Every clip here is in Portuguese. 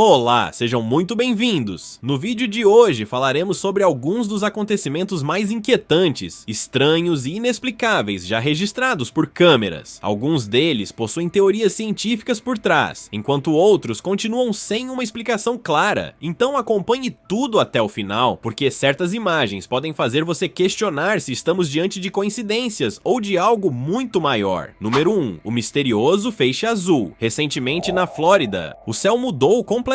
Olá, sejam muito bem-vindos! No vídeo de hoje falaremos sobre alguns dos acontecimentos mais inquietantes, estranhos e inexplicáveis já registrados por câmeras. Alguns deles possuem teorias científicas por trás, enquanto outros continuam sem uma explicação clara. Então acompanhe tudo até o final, porque certas imagens podem fazer você questionar se estamos diante de coincidências ou de algo muito maior. Número 1. O misterioso feixe azul. Recentemente na Flórida, o céu mudou completamente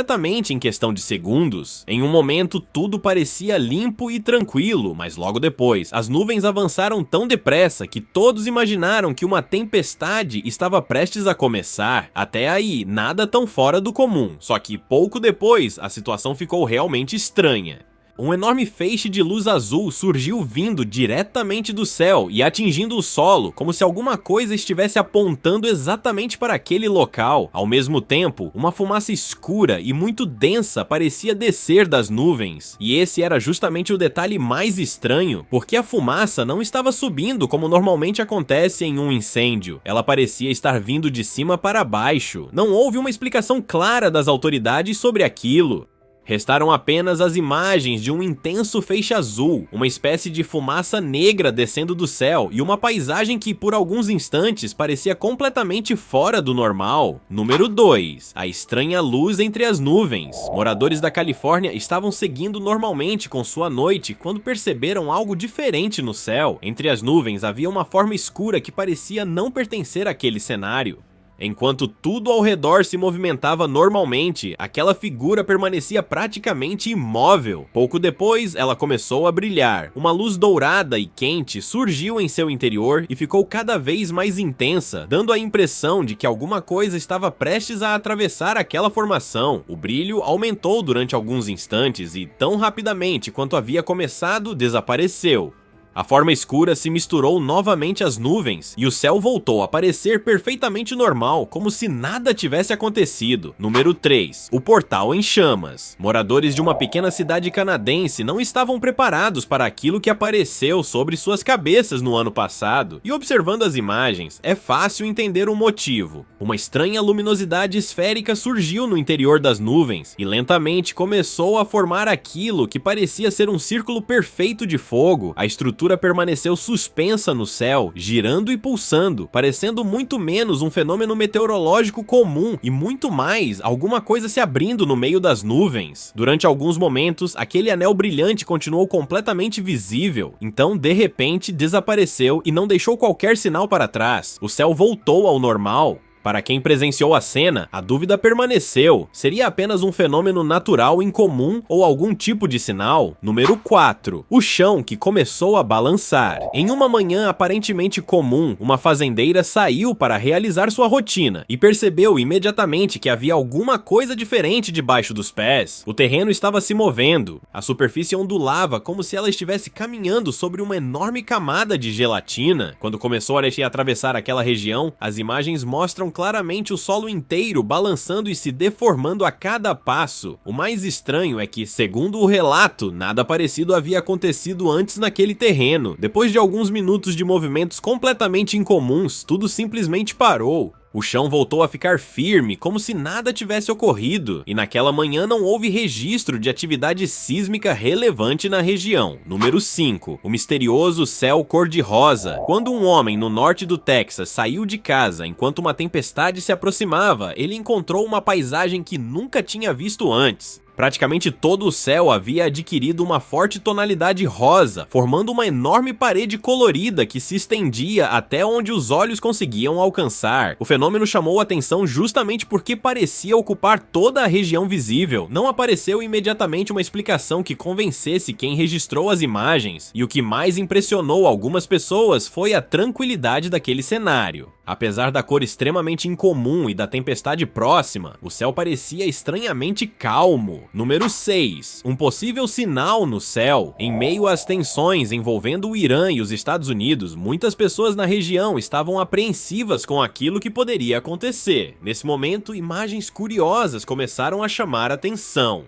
em questão de segundos. Em um momento tudo parecia limpo e tranquilo, mas logo depois as nuvens avançaram tão depressa que todos imaginaram que uma tempestade estava prestes a começar. Até aí, nada tão fora do comum, só que pouco depois a situação ficou realmente estranha. Um enorme feixe de luz azul surgiu vindo diretamente do céu e atingindo o solo, como se alguma coisa estivesse apontando exatamente para aquele local. Ao mesmo tempo, uma fumaça escura e muito densa parecia descer das nuvens. E esse era justamente o detalhe mais estranho, porque a fumaça não estava subindo como normalmente acontece em um incêndio. Ela parecia estar vindo de cima para baixo. Não houve uma explicação clara das autoridades sobre aquilo. Restaram apenas as imagens de um intenso feixe azul, uma espécie de fumaça negra descendo do céu e uma paisagem que por alguns instantes parecia completamente fora do normal. Número 2. A estranha luz entre as nuvens. Moradores da Califórnia estavam seguindo normalmente com sua noite quando perceberam algo diferente no céu. Entre as nuvens havia uma forma escura que parecia não pertencer àquele cenário. Enquanto tudo ao redor se movimentava normalmente, aquela figura permanecia praticamente imóvel. Pouco depois, ela começou a brilhar. Uma luz dourada e quente surgiu em seu interior e ficou cada vez mais intensa, dando a impressão de que alguma coisa estava prestes a atravessar aquela formação. O brilho aumentou durante alguns instantes e, tão rapidamente quanto havia começado, desapareceu. A forma escura se misturou novamente às nuvens e o céu voltou a parecer perfeitamente normal, como se nada tivesse acontecido. Número 3. O portal em chamas. Moradores de uma pequena cidade canadense não estavam preparados para aquilo que apareceu sobre suas cabeças no ano passado, e observando as imagens, é fácil entender o motivo. Uma estranha luminosidade esférica surgiu no interior das nuvens e lentamente começou a formar aquilo que parecia ser um círculo perfeito de fogo. A estrutura permaneceu suspensa no céu, girando e pulsando, parecendo muito menos um fenômeno meteorológico comum e muito mais alguma coisa se abrindo no meio das nuvens. Durante alguns momentos, aquele anel brilhante continuou completamente visível, então de repente desapareceu e não deixou qualquer sinal para trás. O céu voltou ao normal. Para quem presenciou a cena, a dúvida permaneceu. Seria apenas um fenômeno natural incomum ou algum tipo de sinal? Número 4. O chão que começou a balançar. Em uma manhã aparentemente comum, uma fazendeira saiu para realizar sua rotina e percebeu imediatamente que havia alguma coisa diferente debaixo dos pés. O terreno estava se movendo. A superfície ondulava como se ela estivesse caminhando sobre uma enorme camada de gelatina. Quando começou a atravessar aquela região, as imagens mostram claramente o solo inteiro balançando e se deformando a cada passo. O mais estranho é que, segundo o relato, nada parecido havia acontecido antes naquele terreno. Depois de alguns minutos de movimentos completamente incomuns, tudo simplesmente parou. O chão voltou a ficar firme, como se nada tivesse ocorrido, e naquela manhã não houve registro de atividade sísmica relevante na região. Número 5. O misterioso céu cor-de-rosa. Quando um homem no norte do Texas saiu de casa enquanto uma tempestade se aproximava, ele encontrou uma paisagem que nunca tinha visto antes. Praticamente todo o céu havia adquirido uma forte tonalidade rosa, formando uma enorme parede colorida que se estendia até onde os olhos conseguiam alcançar. O fenômeno chamou a atenção justamente porque parecia ocupar toda a região visível. Não apareceu imediatamente uma explicação que convencesse quem registrou as imagens, e o que mais impressionou algumas pessoas foi a tranquilidade daquele cenário. Apesar da cor extremamente incomum e da tempestade próxima, o céu parecia estranhamente calmo. Número 6. Um possível sinal no céu. Em meio às tensões envolvendo o Irã e os Estados Unidos, muitas pessoas na região estavam apreensivas com aquilo que poderia acontecer. Nesse momento, imagens curiosas começaram a chamar a atenção.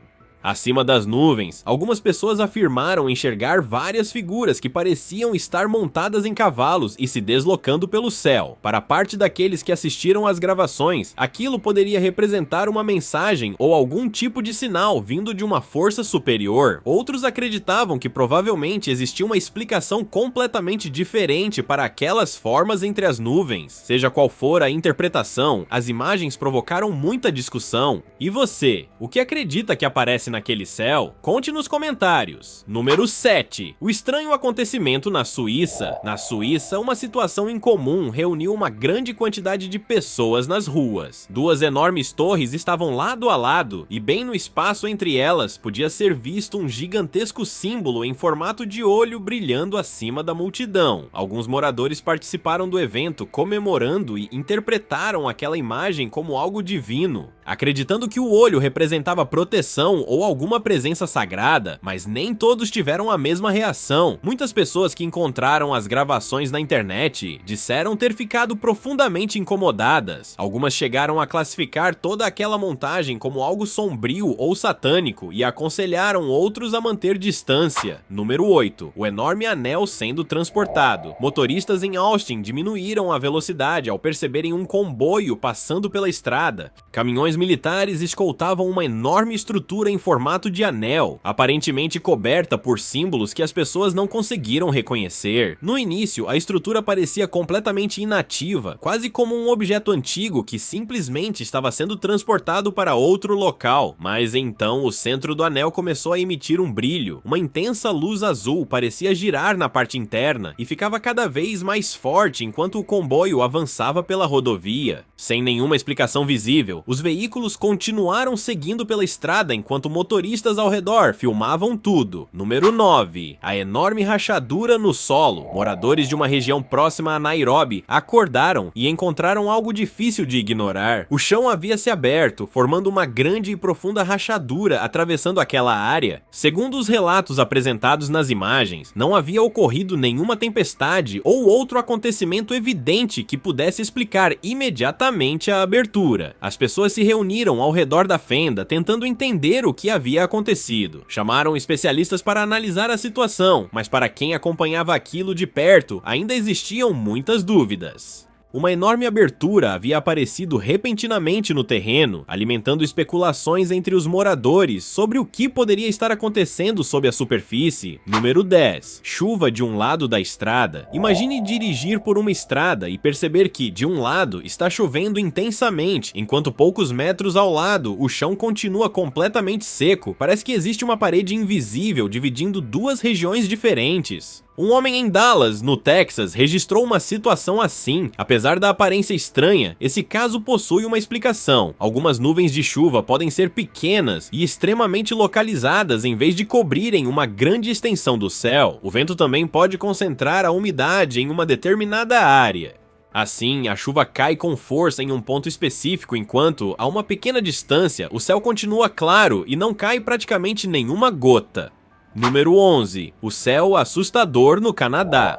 Acima das nuvens, algumas pessoas afirmaram enxergar várias figuras que pareciam estar montadas em cavalos e se deslocando pelo céu. Para parte daqueles que assistiram às gravações, aquilo poderia representar uma mensagem ou algum tipo de sinal vindo de uma força superior. Outros acreditavam que provavelmente existia uma explicação completamente diferente para aquelas formas entre as nuvens. Seja qual for a interpretação, as imagens provocaram muita discussão. E você, o que acredita que aparece naquele céu? Conte nos comentários. Número 7. O estranho acontecimento na Suíça. Na Suíça, uma situação incomum reuniu uma grande quantidade de pessoas nas ruas. Duas enormes torres estavam lado a lado, e bem no espaço entre elas podia ser visto um gigantesco símbolo em formato de olho brilhando acima da multidão. Alguns moradores participaram do evento comemorando e interpretaram aquela imagem como algo divino, acreditando que o olho representava proteção ou alguma presença sagrada, mas nem todos tiveram a mesma reação. Muitas pessoas que encontraram as gravações na internet disseram ter ficado profundamente incomodadas. Algumas chegaram a classificar toda aquela montagem como algo sombrio ou satânico e aconselharam outros a manter distância. Número 8. O enorme anel sendo transportado. Motoristas em Austin diminuíram a velocidade ao perceberem um comboio passando pela estrada. Caminhões militares escoltavam uma enorme estrutura em formato de anel, aparentemente coberta por símbolos que as pessoas não conseguiram reconhecer. No início, a estrutura parecia completamente inativa, quase como um objeto antigo que simplesmente estava sendo transportado para outro local. Mas então o centro do anel começou a emitir um brilho. Uma intensa luz azul parecia girar na parte interna e ficava cada vez mais forte enquanto o comboio avançava pela rodovia. Sem nenhuma explicação visível, os veículos continuaram seguindo pela estrada enquanto motoristas ao redor filmavam tudo. Número 9. A enorme rachadura no solo. Moradores de uma região próxima a Nairobi acordaram e encontraram algo difícil de ignorar. O chão havia se aberto, formando uma grande e profunda rachadura atravessando aquela área. Segundo os relatos apresentados nas imagens, não havia ocorrido nenhuma tempestade ou outro acontecimento evidente que pudesse explicar imediatamente a abertura. As pessoas se reuniram ao redor da fenda tentando entender o que havia acontecido. Chamaram especialistas para analisar a situação, mas para quem acompanhava aquilo de perto, ainda existiam muitas dúvidas. Uma enorme abertura havia aparecido repentinamente no terreno, alimentando especulações entre os moradores sobre o que poderia estar acontecendo sob a superfície. Número 10. Chuva de um lado da estrada. Imagine dirigir por uma estrada e perceber que, de um lado, está chovendo intensamente, enquanto poucos metros ao lado, o chão continua completamente seco. Parece que existe uma parede invisível dividindo duas regiões diferentes. Um homem em Dallas, no Texas, registrou uma situação assim. Apesar da aparência estranha, esse caso possui uma explicação. Algumas nuvens de chuva podem ser pequenas e extremamente localizadas em vez de cobrirem uma grande extensão do céu. O vento também pode concentrar a umidade em uma determinada área. Assim, a chuva cai com força em um ponto específico, enquanto, a uma pequena distância, o céu continua claro e não cai praticamente nenhuma gota. Número 11. O céu assustador no Canadá.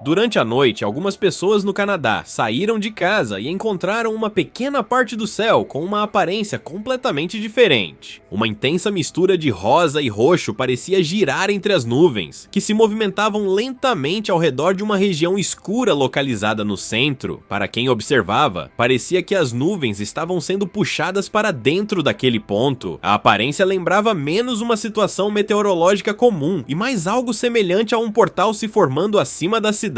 Durante a noite, algumas pessoas no Canadá saíram de casa e encontraram uma pequena parte do céu com uma aparência completamente diferente. Uma intensa mistura de rosa e roxo parecia girar entre as nuvens, que se movimentavam lentamente ao redor de uma região escura localizada no centro. Para quem observava, parecia que as nuvens estavam sendo puxadas para dentro daquele ponto. A aparência lembrava menos uma situação meteorológica comum e mais algo semelhante a um portal se formando acima da cidade.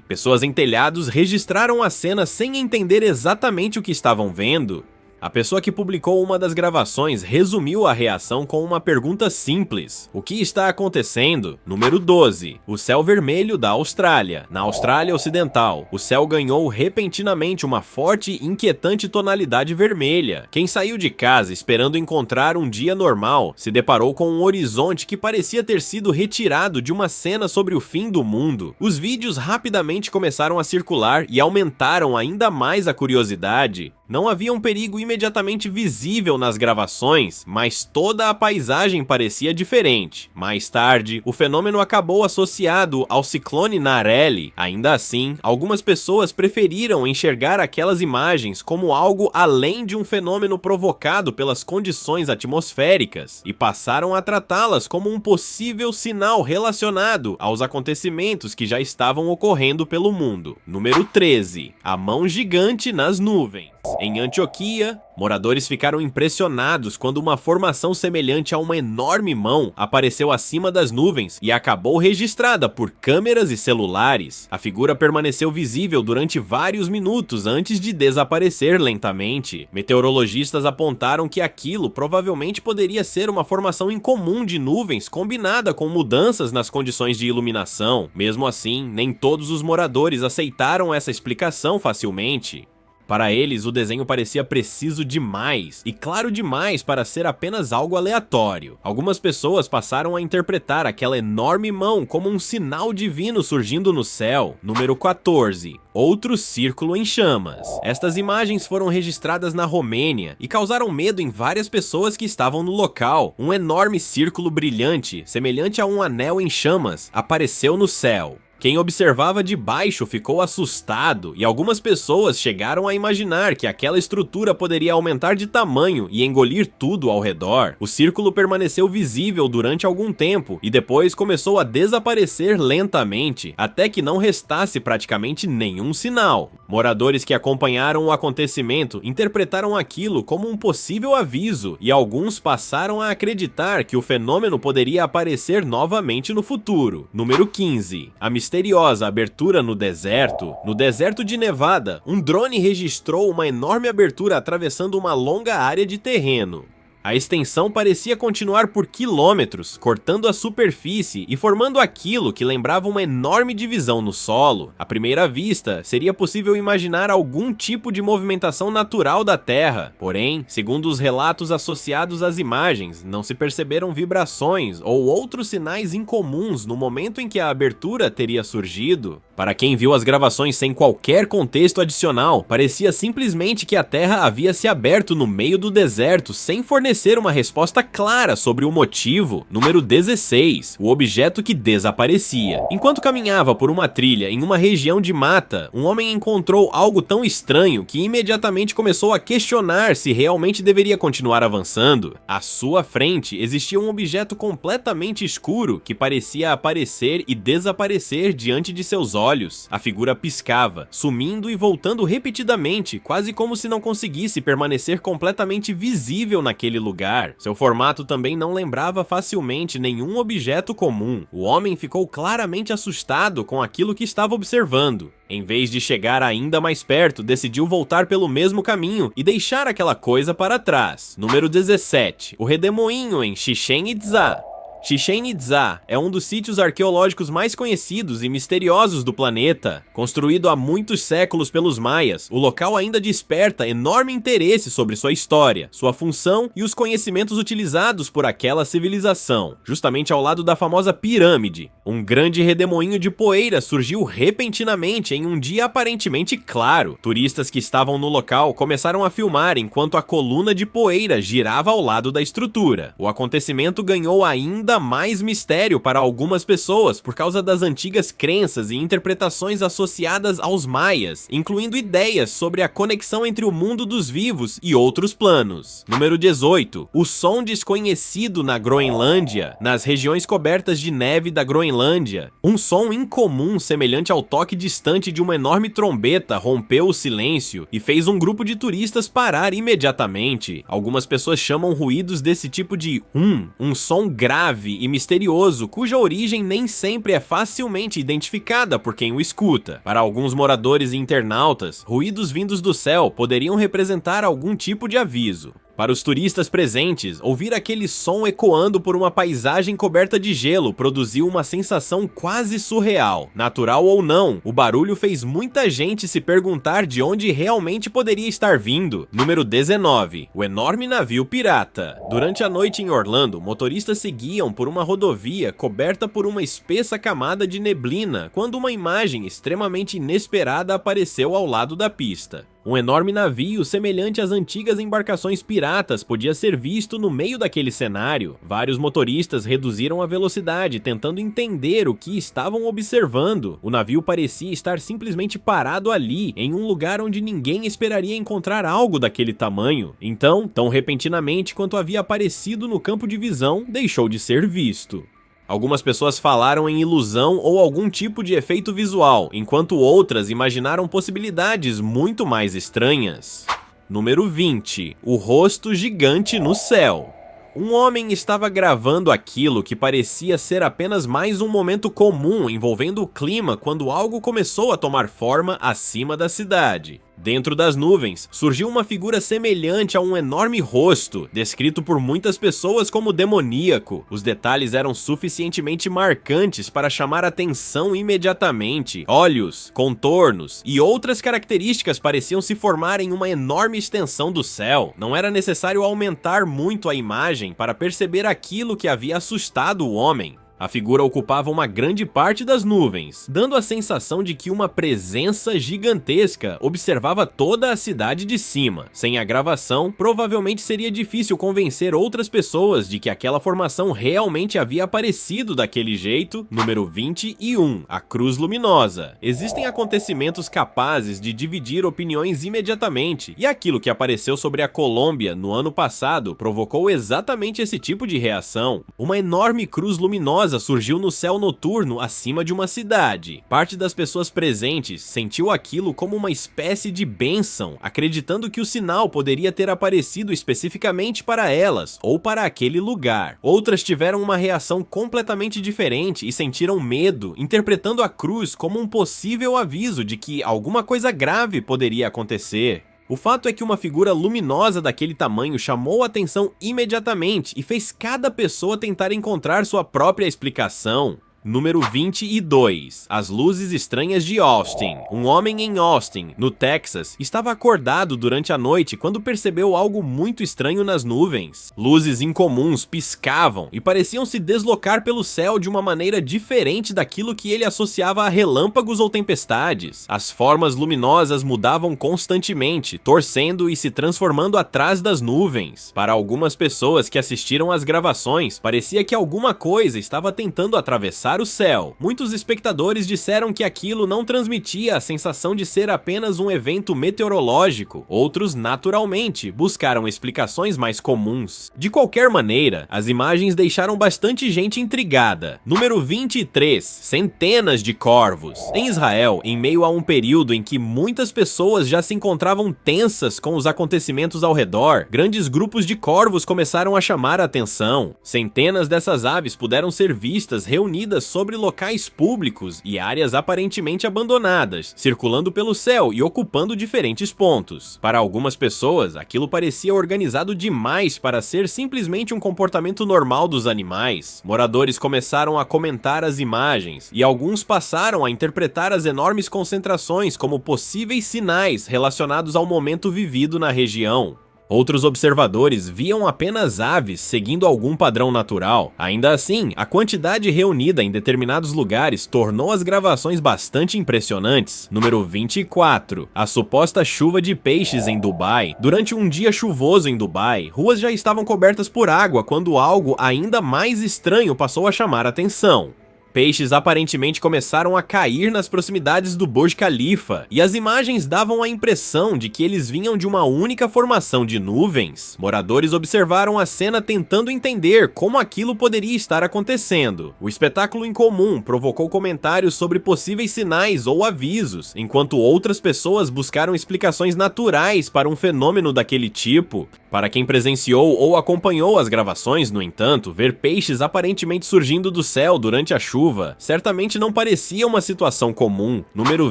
Pessoas em telhados registraram a cena sem entender exatamente o que estavam vendo. A pessoa que publicou uma das gravações resumiu a reação com uma pergunta simples: o que está acontecendo? Número 12. O céu vermelho da Austrália. Na Austrália Ocidental, o céu ganhou repentinamente uma forte e inquietante tonalidade vermelha. Quem saiu de casa esperando encontrar um dia normal, se deparou com um horizonte que parecia ter sido retirado de uma cena sobre o fim do mundo. Os vídeos rapidamente começaram a circular e aumentaram ainda mais a curiosidade. Não havia um perigo imediatamente visível nas gravações, mas toda a paisagem parecia diferente. Mais tarde, o fenômeno acabou associado ao ciclone Narelle. Ainda assim, algumas pessoas preferiram enxergar aquelas imagens como algo além de um fenômeno provocado pelas condições atmosféricas e passaram a tratá-las como um possível sinal relacionado aos acontecimentos que já estavam ocorrendo pelo mundo. Número 13. A mão gigante nas nuvens. Em Antioquia, moradores ficaram impressionados quando uma formação semelhante a uma enorme mão apareceu acima das nuvens e acabou registrada por câmeras e celulares. A figura permaneceu visível durante vários minutos antes de desaparecer lentamente. Meteorologistas apontaram que aquilo provavelmente poderia ser uma formação incomum de nuvens combinada com mudanças nas condições de iluminação. Mesmo assim, nem todos os moradores aceitaram essa explicação facilmente. Para eles, o desenho parecia preciso demais e claro demais para ser apenas algo aleatório. Algumas pessoas passaram a interpretar aquela enorme mão como um sinal divino surgindo no céu. Número 14. Outro círculo em chamas. Estas imagens foram registradas na Romênia e causaram medo em várias pessoas que estavam no local. Um enorme círculo brilhante, semelhante a um anel em chamas, apareceu no céu. Quem observava de baixo ficou assustado e algumas pessoas chegaram a imaginar que aquela estrutura poderia aumentar de tamanho e engolir tudo ao redor. O círculo permaneceu visível durante algum tempo e depois começou a desaparecer lentamente, até que não restasse praticamente nenhum sinal. Moradores que acompanharam o acontecimento interpretaram aquilo como um possível aviso e alguns passaram a acreditar que o fenômeno poderia aparecer novamente no futuro. Número 15. A misteriosa abertura no deserto. No deserto de Nevada, um drone registrou uma enorme abertura atravessando uma longa área de terreno. A extensão parecia continuar por quilômetros, cortando a superfície e formando aquilo que lembrava uma enorme divisão no solo. À primeira vista, seria possível imaginar algum tipo de movimentação natural da Terra. Porém, segundo os relatos associados às imagens, não se perceberam vibrações ou outros sinais incomuns no momento em que a abertura teria surgido. Para quem viu as gravações sem qualquer contexto adicional, parecia simplesmente que a Terra havia se aberto no meio do deserto sem fornecer uma resposta clara sobre o motivo. Número 16. O objeto que desaparecia. Enquanto caminhava por uma trilha em uma região de mata, um homem encontrou algo tão estranho que imediatamente começou a questionar se realmente deveria continuar avançando. À sua frente existia um objeto completamente escuro que parecia aparecer e desaparecer diante de seus olhos. A figura piscava, sumindo e voltando repetidamente, quase como se não conseguisse permanecer completamente visível naquele lugar. Seu formato também não lembrava facilmente nenhum objeto comum. O homem ficou claramente assustado com aquilo que estava observando. Em vez de chegar ainda mais perto, decidiu voltar pelo mesmo caminho e deixar aquela coisa para trás. Número 17. O redemoinho em Chichén Itzá. Chichén Itzá é um dos sítios arqueológicos mais conhecidos e misteriosos do planeta. Construído há muitos séculos pelos maias, o local ainda desperta enorme interesse sobre sua história, sua função e os conhecimentos utilizados por aquela civilização. Justamente ao lado da famosa pirâmide, um grande redemoinho de poeira surgiu repentinamente em um dia aparentemente claro. Turistas que estavam no local começaram a filmar enquanto a coluna de poeira girava ao lado da estrutura. O acontecimento ganhou ainda mais mistério para algumas pessoas por causa das antigas crenças e interpretações associadas aos maias, incluindo ideias sobre a conexão entre o mundo dos vivos e outros planos. Número 18. O som desconhecido na Groenlândia. Nas regiões cobertas de neve da Groenlândia, um som incomum semelhante ao toque distante de uma enorme trombeta rompeu o silêncio e fez um grupo de turistas parar imediatamente. Algumas pessoas chamam ruídos desse tipo de um som grave e misterioso, cuja origem nem sempre é facilmente identificada por quem o escuta. Para alguns moradores e internautas, ruídos vindos do céu poderiam representar algum tipo de aviso. Para os turistas presentes, ouvir aquele som ecoando por uma paisagem coberta de gelo produziu uma sensação quase surreal. Natural ou não, o barulho fez muita gente se perguntar de onde realmente poderia estar vindo. Número 19. O enorme navio pirata. Durante a noite em Orlando, motoristas seguiam por uma rodovia coberta por uma espessa camada de neblina quando uma imagem extremamente inesperada apareceu ao lado da pista. Um enorme navio semelhante às antigas embarcações piratas podia ser visto no meio daquele cenário. Vários motoristas reduziram a velocidade, tentando entender o que estavam observando. O navio parecia estar simplesmente parado ali, em um lugar onde ninguém esperaria encontrar algo daquele tamanho. Então, tão repentinamente quanto havia aparecido no campo de visão, deixou de ser visto. Algumas pessoas falaram em ilusão ou algum tipo de efeito visual, enquanto outras imaginaram possibilidades muito mais estranhas. Número 20. O rosto gigante no céu. Um homem estava gravando aquilo que parecia ser apenas mais um momento comum envolvendo o clima quando algo começou a tomar forma acima da cidade. Dentro das nuvens, surgiu uma figura semelhante a um enorme rosto, descrito por muitas pessoas como demoníaco. Os detalhes eram suficientemente marcantes para chamar atenção imediatamente. Olhos, contornos e outras características pareciam se formar em uma enorme extensão do céu. Não era necessário aumentar muito a imagem para perceber aquilo que havia assustado o homem. A figura ocupava uma grande parte das nuvens, dando a sensação de que uma presença gigantesca observava toda a cidade de cima. Sem a gravação, provavelmente seria difícil convencer outras pessoas de que aquela formação realmente havia aparecido daquele jeito. Número 21. A Cruz Luminosa. Existem acontecimentos capazes de dividir opiniões imediatamente, e aquilo que apareceu sobre a Colômbia no ano passado provocou exatamente esse tipo de reação. Uma enorme cruz luminosa surgiu no céu noturno acima de uma cidade. Parte das pessoas presentes sentiu aquilo como uma espécie de bênção, acreditando que o sinal poderia ter aparecido especificamente para elas ou para aquele lugar. Outras tiveram uma reação completamente diferente e sentiram medo, interpretando a cruz como um possível aviso de que alguma coisa grave poderia acontecer. O fato é que uma figura luminosa daquele tamanho chamou a atenção imediatamente e fez cada pessoa tentar encontrar sua própria explicação. Número 22. As luzes estranhas de Austin. Um homem em Austin, no Texas, estava acordado durante a noite quando percebeu algo muito estranho nas nuvens. Luzes incomuns piscavam e pareciam se deslocar pelo céu de uma maneira diferente daquilo que ele associava a relâmpagos ou tempestades. As formas luminosas mudavam constantemente, torcendo e se transformando atrás das nuvens. Para algumas pessoas que assistiram às gravações, parecia que alguma coisa estava tentando atravessar o céu. Muitos espectadores disseram que aquilo não transmitia a sensação de ser apenas um evento meteorológico. Outros, naturalmente, buscaram explicações mais comuns. De qualquer maneira, as imagens deixaram bastante gente intrigada. Número 23. Centenas de corvos. Em Israel, em meio a um período em que muitas pessoas já se encontravam tensas com os acontecimentos ao redor, grandes grupos de corvos começaram a chamar a atenção. Centenas dessas aves puderam ser vistas reunidas sobre locais públicos e áreas aparentemente abandonadas, circulando pelo céu e ocupando diferentes pontos. Para algumas pessoas, aquilo parecia organizado demais para ser simplesmente um comportamento normal dos animais. Moradores começaram a comentar as imagens, e alguns passaram a interpretar as enormes concentrações como possíveis sinais relacionados ao momento vivido na região. Outros observadores viam apenas aves seguindo algum padrão natural. Ainda assim, a quantidade reunida em determinados lugares tornou as gravações bastante impressionantes. Número 24. A suposta chuva de peixes em Dubai. Durante um dia chuvoso em Dubai, ruas já estavam cobertas por água quando algo ainda mais estranho passou a chamar a atenção. Peixes aparentemente começaram a cair nas proximidades do Burj Khalifa, e as imagens davam a impressão de que eles vinham de uma única formação de nuvens. Moradores observaram a cena tentando entender como aquilo poderia estar acontecendo. O espetáculo incomum provocou comentários sobre possíveis sinais ou avisos, enquanto outras pessoas buscaram explicações naturais para um fenômeno daquele tipo. Para quem presenciou ou acompanhou as gravações, no entanto, ver peixes aparentemente surgindo do céu durante a chuva certamente não parecia uma situação comum. Número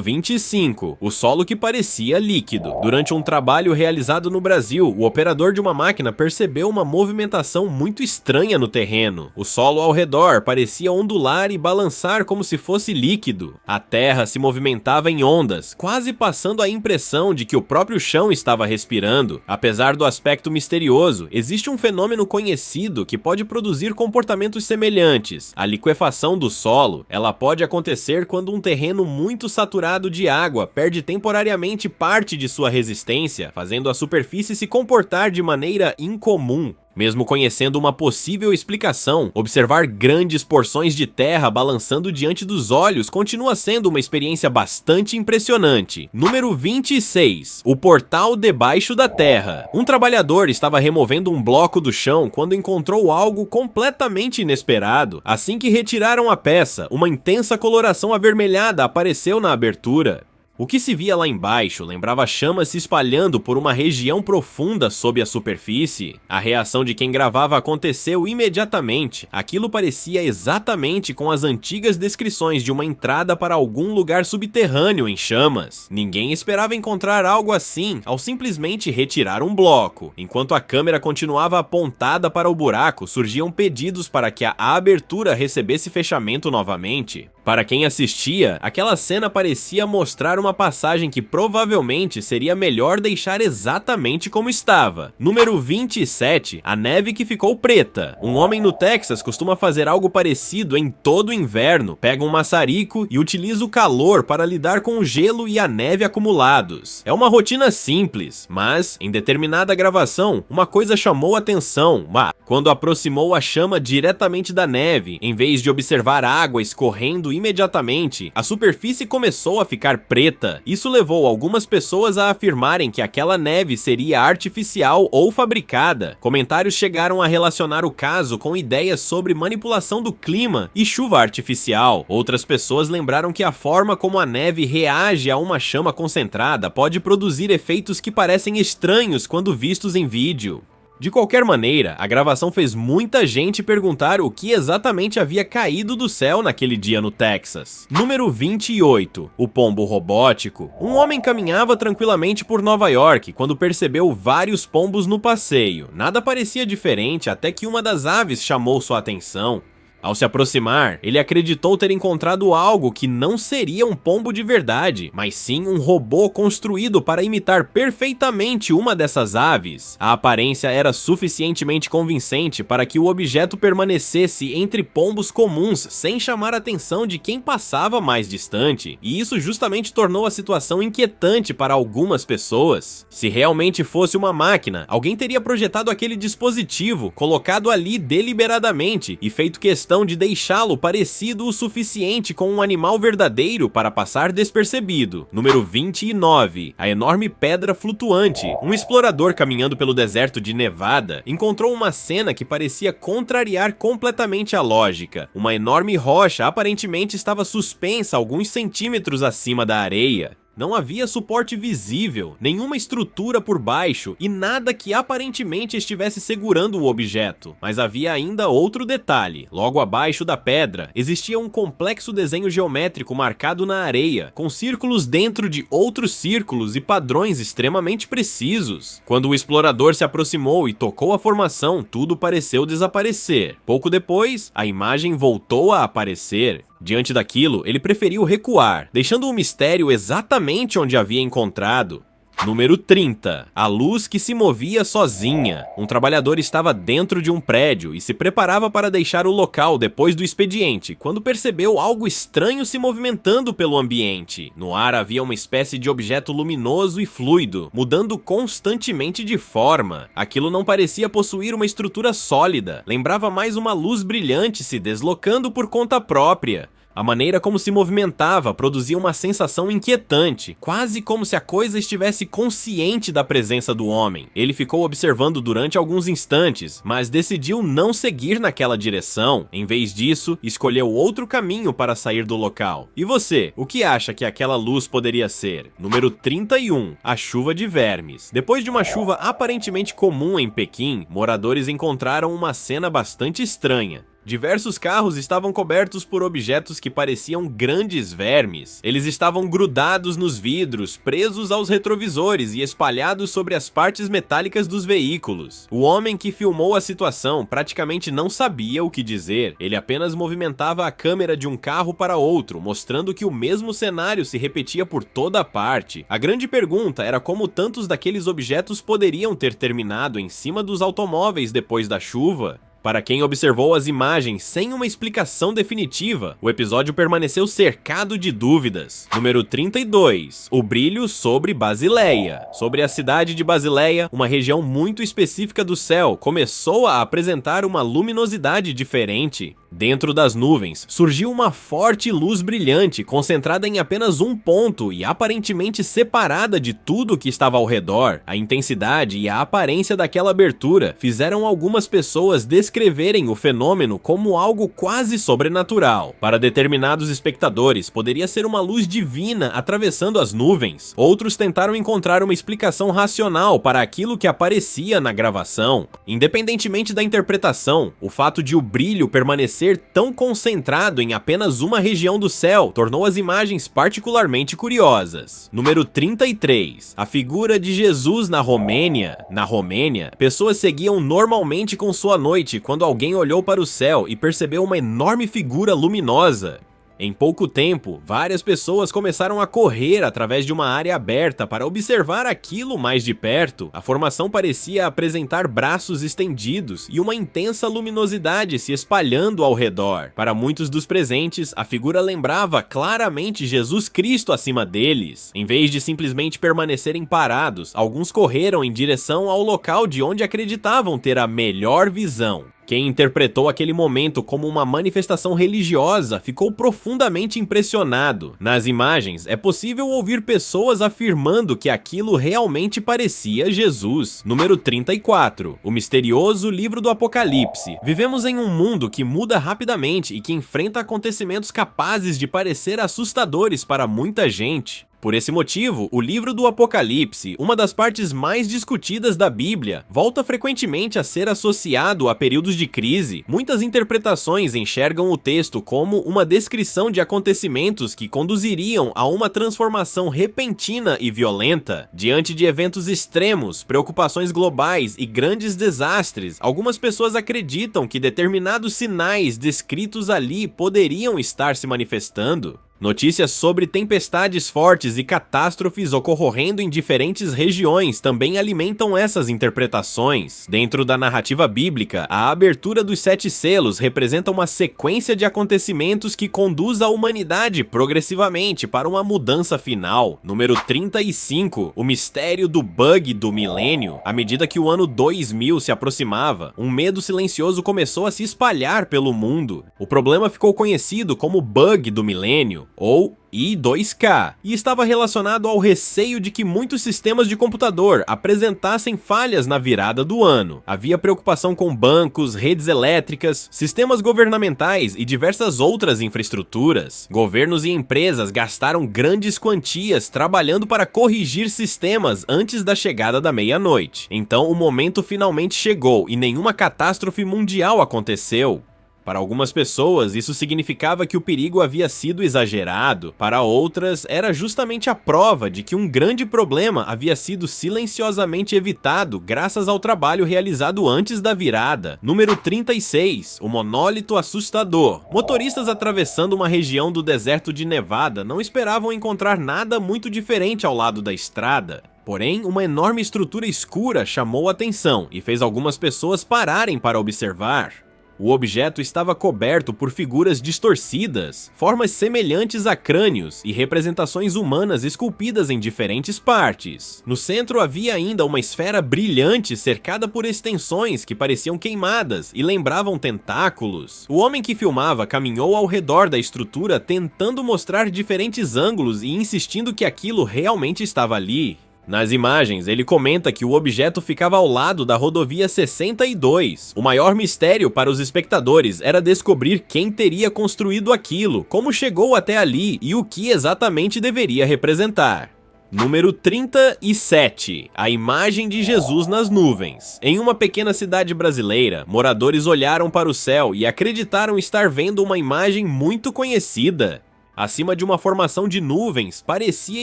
25. O solo que parecia líquido. Durante um trabalho realizado no Brasil, o operador de uma máquina percebeu uma movimentação muito estranha no terreno. O solo ao redor parecia ondular e balançar como se fosse líquido. A terra se movimentava em ondas, quase passando a impressão de que o próprio chão estava respirando. Apesar do aspecto misterioso, existe um fenômeno conhecido que pode produzir comportamentos semelhantes: a liquefação do solo, ela pode acontecer quando um terreno muito saturado de água perde temporariamente parte de sua resistência, fazendo a superfície se comportar de maneira incomum. Mesmo conhecendo uma possível explicação, observar grandes porções de terra balançando diante dos olhos continua sendo uma experiência bastante impressionante. Número 26. O portal debaixo da terra. Um trabalhador estava removendo um bloco do chão quando encontrou algo completamente inesperado. Assim que retiraram a peça, uma intensa coloração avermelhada apareceu na abertura. O que se via lá embaixo lembrava chamas se espalhando por uma região profunda sob a superfície. A reação de quem gravava aconteceu imediatamente. Aquilo parecia exatamente com as antigas descrições de uma entrada para algum lugar subterrâneo em chamas. Ninguém esperava encontrar algo assim ao simplesmente retirar um bloco. Enquanto a câmera continuava apontada para o buraco, surgiam pedidos para que a abertura recebesse fechamento novamente. Para quem assistia, aquela cena parecia mostrar uma passagem que provavelmente seria melhor deixar exatamente como estava. Número 27. A neve que ficou preta. Um homem no Texas costuma fazer algo parecido em todo o inverno. Pega um maçarico e utiliza o calor para lidar com o gelo e a neve acumulados. É uma rotina simples, mas, em determinada gravação, uma coisa chamou a atenção. Quando aproximou a chama diretamente da neve, em vez de observar a água escorrendo imediatamente, a superfície começou a ficar preta. Isso levou algumas pessoas a afirmarem que aquela neve seria artificial ou fabricada. Comentários chegaram a relacionar o caso com ideias sobre manipulação do clima e chuva artificial. Outras pessoas lembraram que a forma como a neve reage a uma chama concentrada pode produzir efeitos que parecem estranhos quando vistos em vídeo. De qualquer maneira, a gravação fez muita gente perguntar o que exatamente havia caído do céu naquele dia no Texas. Número 28. O pombo robótico. Um homem caminhava tranquilamente por Nova York quando percebeu vários pombos no passeio. Nada parecia diferente até que uma das aves chamou sua atenção. Ao se aproximar, ele acreditou ter encontrado algo que não seria um pombo de verdade, mas sim um robô construído para imitar perfeitamente uma dessas aves. A aparência era suficientemente convincente para que o objeto permanecesse entre pombos comuns sem chamar a atenção de quem passava mais distante, e isso justamente tornou a situação inquietante para algumas pessoas. Se realmente fosse uma máquina, alguém teria projetado aquele dispositivo, colocado ali deliberadamente e feito questão de deixá-lo parecido o suficiente com um animal verdadeiro para passar despercebido. Número 29. A enorme pedra flutuante. Um explorador caminhando pelo deserto de Nevada encontrou uma cena que parecia contrariar completamente a lógica. Uma enorme rocha aparentemente estava suspensa alguns centímetros acima da areia. Não havia suporte visível, nenhuma estrutura por baixo e nada que aparentemente estivesse segurando o objeto. Mas havia ainda outro detalhe. Logo abaixo da pedra, existia um complexo desenho geométrico marcado na areia, com círculos dentro de outros círculos e padrões extremamente precisos. Quando o explorador se aproximou e tocou a formação, tudo pareceu desaparecer. Pouco depois, a imagem voltou a aparecer. Diante daquilo, ele preferiu recuar, deixando o mistério exatamente onde havia encontrado. Número 30. A luz que se movia sozinha. Um trabalhador estava dentro de um prédio e se preparava para deixar o local depois do expediente, quando percebeu algo estranho se movimentando pelo ambiente. No ar havia uma espécie de objeto luminoso e fluido, mudando constantemente de forma. Aquilo não parecia possuir uma estrutura sólida, lembrava mais uma luz brilhante se deslocando por conta própria. A maneira como se movimentava produzia uma sensação inquietante, quase como se a coisa estivesse consciente da presença do homem. Ele ficou observando durante alguns instantes, mas decidiu não seguir naquela direção. Em vez disso, escolheu outro caminho para sair do local. E você, o que acha que aquela luz poderia ser? Número 31. A chuva de vermes. Depois de uma chuva aparentemente comum em Pequim, moradores encontraram uma cena bastante estranha. Diversos carros estavam cobertos por objetos que pareciam grandes vermes. Eles estavam grudados nos vidros, presos aos retrovisores e espalhados sobre as partes metálicas dos veículos. O homem que filmou a situação praticamente não sabia o que dizer. Ele apenas movimentava a câmera de um carro para outro, mostrando que o mesmo cenário se repetia por toda a parte. A grande pergunta era como tantos daqueles objetos poderiam ter terminado em cima dos automóveis depois da chuva. Para quem observou as imagens sem uma explicação definitiva, o episódio permaneceu cercado de dúvidas. Número 32. O brilho sobre Basileia. Sobre a cidade de Basileia, uma região muito específica do céu começou a apresentar uma luminosidade diferente. Dentro das nuvens, surgiu uma forte luz brilhante, concentrada em apenas um ponto e aparentemente separada de tudo que estava ao redor. A intensidade e a aparência daquela abertura fizeram algumas pessoas descreverem o fenômeno como algo quase sobrenatural. Para determinados espectadores, poderia ser uma luz divina atravessando as nuvens. Outros tentaram encontrar uma explicação racional para aquilo que aparecia na gravação. Independentemente da interpretação, o fato de o brilho permanecer tão concentrado em apenas uma região do céu tornou as imagens particularmente curiosas. Número 33. A figura de Jesus na Romênia. Na Romênia, pessoas seguiam normalmente com sua noite quando alguém olhou para o céu e percebeu uma enorme figura luminosa. Em pouco tempo, várias pessoas começaram a correr através de uma área aberta para observar aquilo mais de perto. A formação parecia apresentar braços estendidos e uma intensa luminosidade se espalhando ao redor. Para muitos dos presentes, a figura lembrava claramente Jesus Cristo acima deles. Em vez de simplesmente permanecerem parados, alguns correram em direção ao local de onde acreditavam ter a melhor visão. Quem interpretou aquele momento como uma manifestação religiosa ficou profundamente impressionado. Nas imagens, é possível ouvir pessoas afirmando que aquilo realmente parecia Jesus. Número 34. O misterioso livro do Apocalipse. Vivemos em um mundo que muda rapidamente e que enfrenta acontecimentos capazes de parecer assustadores para muita gente. Por esse motivo, o livro do Apocalipse, uma das partes mais discutidas da Bíblia, volta frequentemente a ser associado a períodos de crise. Muitas interpretações enxergam o texto como uma descrição de acontecimentos que conduziriam a uma transformação repentina e violenta. Diante de eventos extremos, preocupações globais e grandes desastres, algumas pessoas acreditam que determinados sinais descritos ali poderiam estar se manifestando. Notícias sobre tempestades fortes e catástrofes ocorrendo em diferentes regiões também alimentam essas interpretações. Dentro da narrativa bíblica, a abertura dos 7 selos representa uma sequência de acontecimentos que conduz a humanidade progressivamente para uma mudança final. Número 35. O mistério do bug do milênio. À medida que o ano 2000 se aproximava, um medo silencioso começou a se espalhar pelo mundo. O problema ficou conhecido como bug do milênio, ou I2K, e estava relacionado ao receio de que muitos sistemas de computador apresentassem falhas na virada do ano. Havia preocupação com bancos, redes elétricas, sistemas governamentais e diversas outras infraestruturas. Governos e empresas gastaram grandes quantias trabalhando para corrigir sistemas antes da chegada da meia-noite. Então o momento finalmente chegou e nenhuma catástrofe mundial aconteceu. Para algumas pessoas, isso significava que o perigo havia sido exagerado. Para outras, era justamente a prova de que um grande problema havia sido silenciosamente evitado graças ao trabalho realizado antes da virada. Número 36. O monólito assustador. Motoristas atravessando uma região do deserto de Nevada não esperavam encontrar nada muito diferente ao lado da estrada. Porém, uma enorme estrutura escura chamou a atenção e fez algumas pessoas pararem para observar. O objeto estava coberto por figuras distorcidas, formas semelhantes a crânios e representações humanas esculpidas em diferentes partes. No centro havia ainda uma esfera brilhante cercada por extensões que pareciam queimadas e lembravam tentáculos. O homem que filmava caminhou ao redor da estrutura tentando mostrar diferentes ângulos e insistindo que aquilo realmente estava ali. Nas imagens, ele comenta que o objeto ficava ao lado da rodovia 62. O maior mistério para os espectadores era descobrir quem teria construído aquilo, como chegou até ali e o que exatamente deveria representar. Número 37. A imagem de Jesus nas nuvens. Em uma pequena cidade brasileira, moradores olharam para o céu e acreditaram estar vendo uma imagem muito conhecida. Acima de uma formação de nuvens, parecia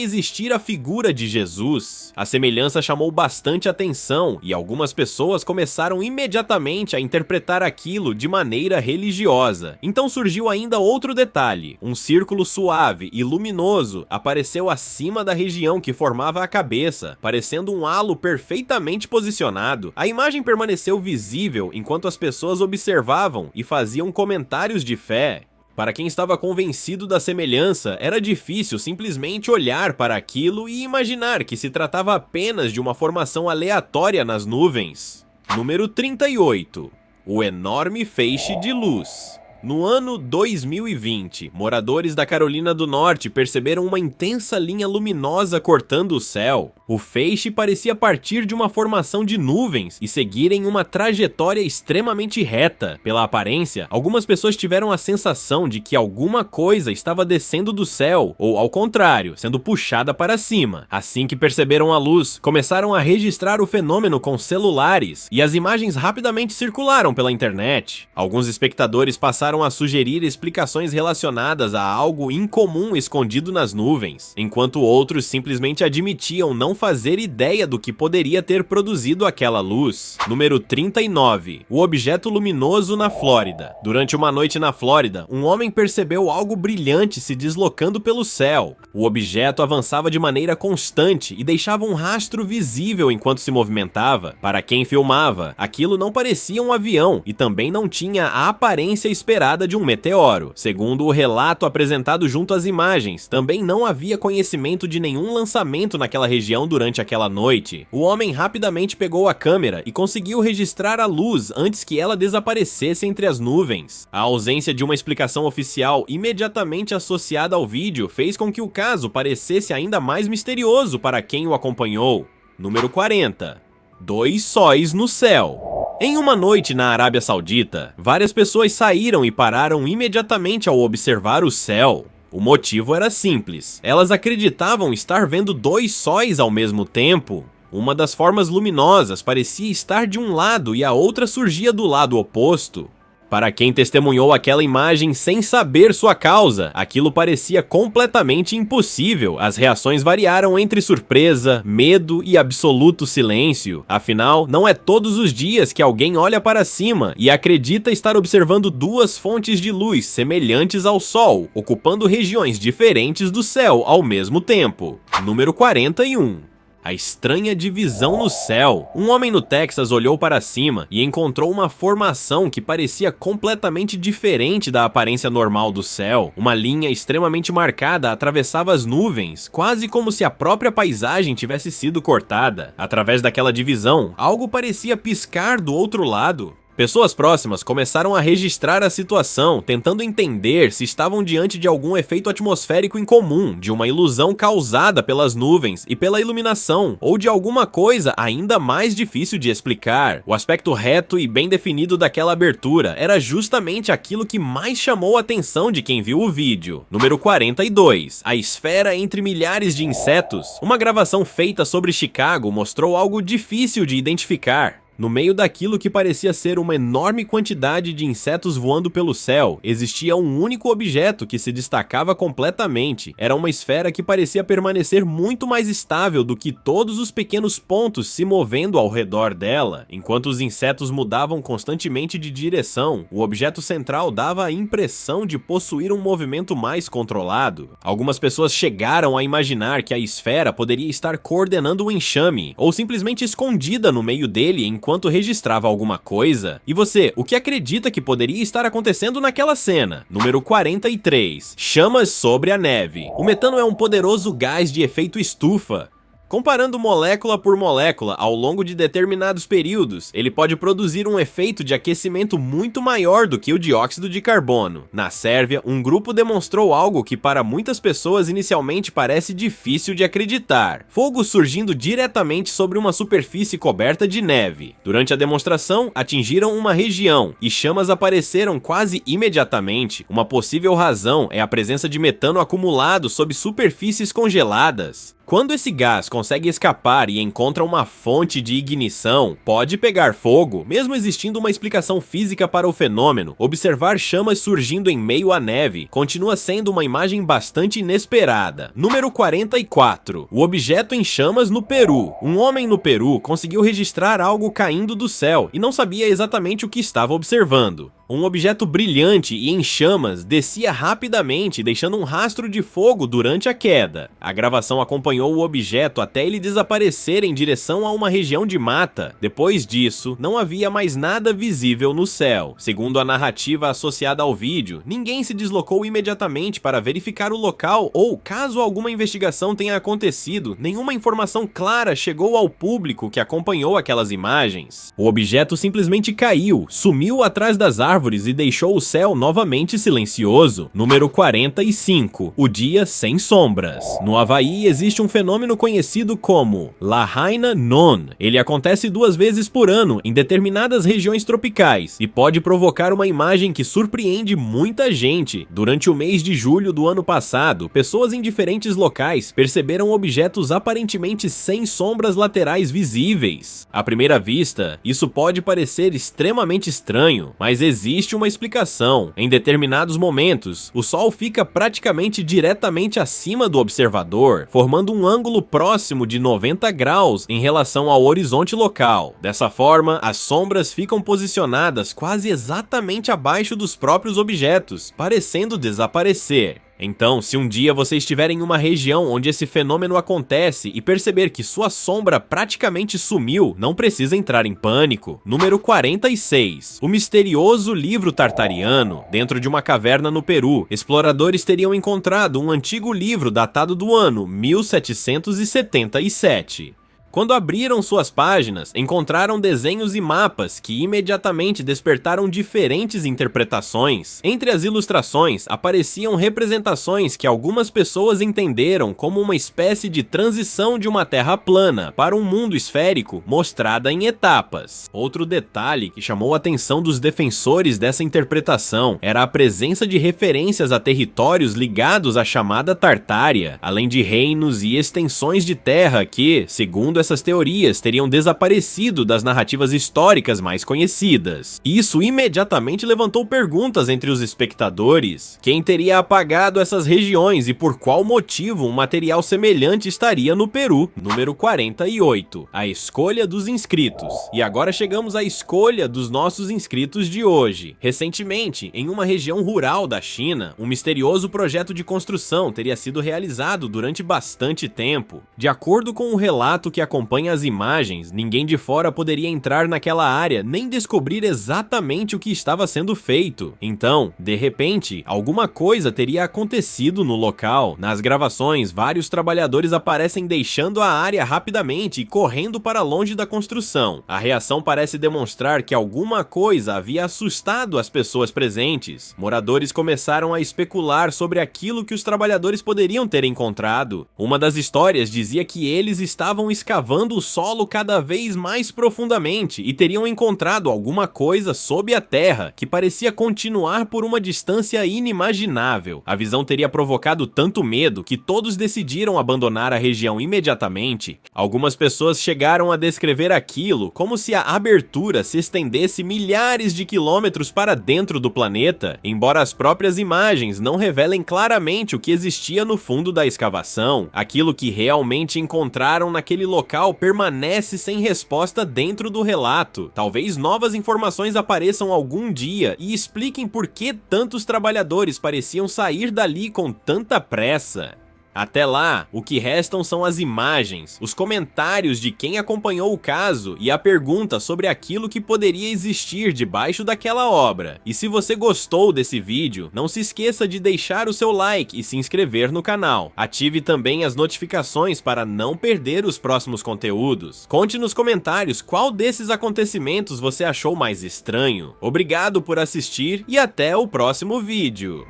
existir a figura de Jesus. A semelhança chamou bastante atenção e algumas pessoas começaram imediatamente a interpretar aquilo de maneira religiosa. Então surgiu ainda outro detalhe: um círculo suave e luminoso apareceu acima da região que formava a cabeça, parecendo um halo perfeitamente posicionado. A imagem permaneceu visível enquanto as pessoas observavam e faziam comentários de fé. Para quem estava convencido da semelhança, era difícil simplesmente olhar para aquilo e imaginar que se tratava apenas de uma formação aleatória nas nuvens. Número 38. O enorme feixe de luz. No ano 2020, moradores da Carolina do Norte perceberam uma intensa linha luminosa cortando o céu. O feixe parecia partir de uma formação de nuvens e seguir em uma trajetória extremamente reta. Pela aparência, algumas pessoas tiveram a sensação de que alguma coisa estava descendo do céu, ou ao contrário, sendo puxada para cima. Assim que perceberam a luz, começaram a registrar o fenômeno com celulares, e as imagens rapidamente circularam pela internet. Alguns espectadores passaram a sugerir explicações relacionadas a algo incomum escondido nas nuvens, enquanto outros simplesmente admitiam não fazer ideia do que poderia ter produzido aquela luz. Número 39. O objeto luminoso na Flórida. Durante uma noite na Flórida, um homem percebeu algo brilhante se deslocando pelo céu. O objeto avançava de maneira constante e deixava um rastro visível enquanto se movimentava. Para quem filmava, aquilo não parecia um avião e também não tinha a aparência esperada de um meteoro. Segundo o relato apresentado junto às imagens, também não havia conhecimento de nenhum lançamento naquela região durante aquela noite. O homem rapidamente pegou a câmera e conseguiu registrar a luz antes que ela desaparecesse entre as nuvens. A ausência de uma explicação oficial imediatamente associada ao vídeo fez com que o caso parecesse ainda mais misterioso para quem o acompanhou. Número 40. 2 sóis no céu. Em uma noite na Arábia Saudita, várias pessoas saíram e pararam imediatamente ao observar o céu. O motivo era simples: elas acreditavam estar vendo 2 sóis ao mesmo tempo. Uma das formas luminosas parecia estar de um lado e a outra surgia do lado oposto. Para quem testemunhou aquela imagem sem saber sua causa, aquilo parecia completamente impossível. As reações variaram entre surpresa, medo e absoluto silêncio. Afinal, não é todos os dias que alguém olha para cima e acredita estar observando 2 fontes de luz semelhantes ao Sol, ocupando regiões diferentes do céu ao mesmo tempo. Número 41. A estranha divisão no céu. Um homem no Texas olhou para cima e encontrou uma formação que parecia completamente diferente da aparência normal do céu. Uma linha extremamente marcada atravessava as nuvens, quase como se a própria paisagem tivesse sido cortada. Através daquela divisão, algo parecia piscar do outro lado. Pessoas próximas começaram a registrar a situação, tentando entender se estavam diante de algum efeito atmosférico incomum, de uma ilusão causada pelas nuvens e pela iluminação, ou de alguma coisa ainda mais difícil de explicar. O aspecto reto e bem definido daquela abertura era justamente aquilo que mais chamou a atenção de quem viu o vídeo. Número 42. A esfera entre milhares de insetos. Uma gravação feita sobre Chicago mostrou algo difícil de identificar. No meio daquilo que parecia ser uma enorme quantidade de insetos voando pelo céu, existia um único objeto que se destacava completamente. Era uma esfera que parecia permanecer muito mais estável do que todos os pequenos pontos se movendo ao redor dela. Enquanto os insetos mudavam constantemente de direção, o objeto central dava a impressão de possuir um movimento mais controlado. Algumas pessoas chegaram a imaginar que a esfera poderia estar coordenando um enxame, ou simplesmente escondida no meio dele enquanto registrava alguma coisa. E você, o que acredita que poderia estar acontecendo naquela cena? Número 43. Chamas sobre a neve. O metano é um poderoso gás de efeito estufa. Comparando molécula por molécula ao longo de determinados períodos, ele pode produzir um efeito de aquecimento muito maior do que o dióxido de carbono. Na Sérvia, um grupo demonstrou algo que para muitas pessoas inicialmente parece difícil de acreditar: fogo surgindo diretamente sobre uma superfície coberta de neve. Durante a demonstração, atingiram uma região e chamas apareceram quase imediatamente. Uma possível razão é a presença de metano acumulado sob superfícies congeladas. Quando esse gás consegue escapar e encontra uma fonte de ignição, pode pegar fogo, mesmo existindo uma explicação física para o fenômeno. Observar chamas surgindo em meio à neve continua sendo uma imagem bastante inesperada. Número 44. O objeto em chamas no Peru. Um homem no Peru conseguiu registrar algo caindo do céu e não sabia exatamente o que estava observando. Um objeto brilhante e em chamas descia rapidamente, deixando um rastro de fogo durante a queda. A gravação acompanhou o objeto até ele desaparecer em direção a uma região de mata. Depois disso, não havia mais nada visível no céu. Segundo a narrativa associada ao vídeo, ninguém se deslocou imediatamente para verificar o local ou, caso alguma investigação tenha acontecido, nenhuma informação clara chegou ao público que acompanhou aquelas imagens. O objeto simplesmente caiu, sumiu atrás das árvores e deixou o céu novamente silencioso. Número 45. O dia sem sombras. No Havaí existe um fenômeno conhecido como Lahaina Non. Ele acontece 2 vezes por ano em determinadas regiões tropicais e pode provocar uma imagem que surpreende muita gente. Durante o mês de julho do ano passado, pessoas em diferentes locais perceberam objetos aparentemente sem sombras laterais visíveis. À primeira vista, isso pode parecer extremamente estranho, mas existe uma explicação. Em determinados momentos, o Sol fica praticamente diretamente acima do observador, formando um ângulo próximo de 90 graus em relação ao horizonte local. Dessa forma, as sombras ficam posicionadas quase exatamente abaixo dos próprios objetos, parecendo desaparecer. Então, se um dia você estiver em uma região onde esse fenômeno acontece e perceber que sua sombra praticamente sumiu, não precisa entrar em pânico. Número 46. O misterioso livro tartariano. Dentro de uma caverna no Peru, exploradores teriam encontrado um antigo livro datado do ano 1777. Quando abriram suas páginas, encontraram desenhos e mapas que imediatamente despertaram diferentes interpretações. Entre as ilustrações, apareciam representações que algumas pessoas entenderam como uma espécie de transição de uma terra plana para um mundo esférico mostrada em etapas. Outro detalhe que chamou a atenção dos defensores dessa interpretação era a presença de referências a territórios ligados à chamada Tartária, além de reinos e extensões de terra que, segundo essas teorias, teriam desaparecido das narrativas históricas mais conhecidas. Isso imediatamente levantou perguntas entre os espectadores. Quem teria apagado essas regiões e por qual motivo um material semelhante estaria no Peru? Número 48. A escolha dos inscritos. E agora chegamos à escolha dos nossos inscritos de hoje. Recentemente, em uma região rural da China, um misterioso projeto de construção teria sido realizado durante bastante tempo. De acordo com o relato que acompanha as imagens, ninguém de fora poderia entrar naquela área nem descobrir exatamente o que estava sendo feito. Então, de repente, alguma coisa teria acontecido no local. Nas gravações, vários trabalhadores aparecem deixando a área rapidamente e correndo para longe da construção. A reação parece demonstrar que alguma coisa havia assustado as pessoas presentes. Moradores começaram a especular sobre aquilo que os trabalhadores poderiam ter encontrado. Uma das histórias dizia que eles estavam escavando o solo cada vez mais profundamente e teriam encontrado alguma coisa sob a terra que parecia continuar por uma distância inimaginável. A visão teria provocado tanto medo que todos decidiram abandonar a região imediatamente. Algumas pessoas chegaram a descrever aquilo como se a abertura se estendesse milhares de quilômetros para dentro do planeta, embora as próprias imagens não revelem claramente o que existia no fundo da escavação. Aquilo que realmente encontraram naquele local permanece sem resposta dentro do relato. Talvez novas informações apareçam algum dia e expliquem por que tantos trabalhadores pareciam sair dali com tanta pressa. Até lá, o que restam são as imagens, os comentários de quem acompanhou o caso e a pergunta sobre aquilo que poderia existir debaixo daquela obra. E se você gostou desse vídeo, não se esqueça de deixar o seu like e se inscrever no canal. Ative também as notificações para não perder os próximos conteúdos. Conte nos comentários qual desses acontecimentos você achou mais estranho. Obrigado por assistir e até o próximo vídeo.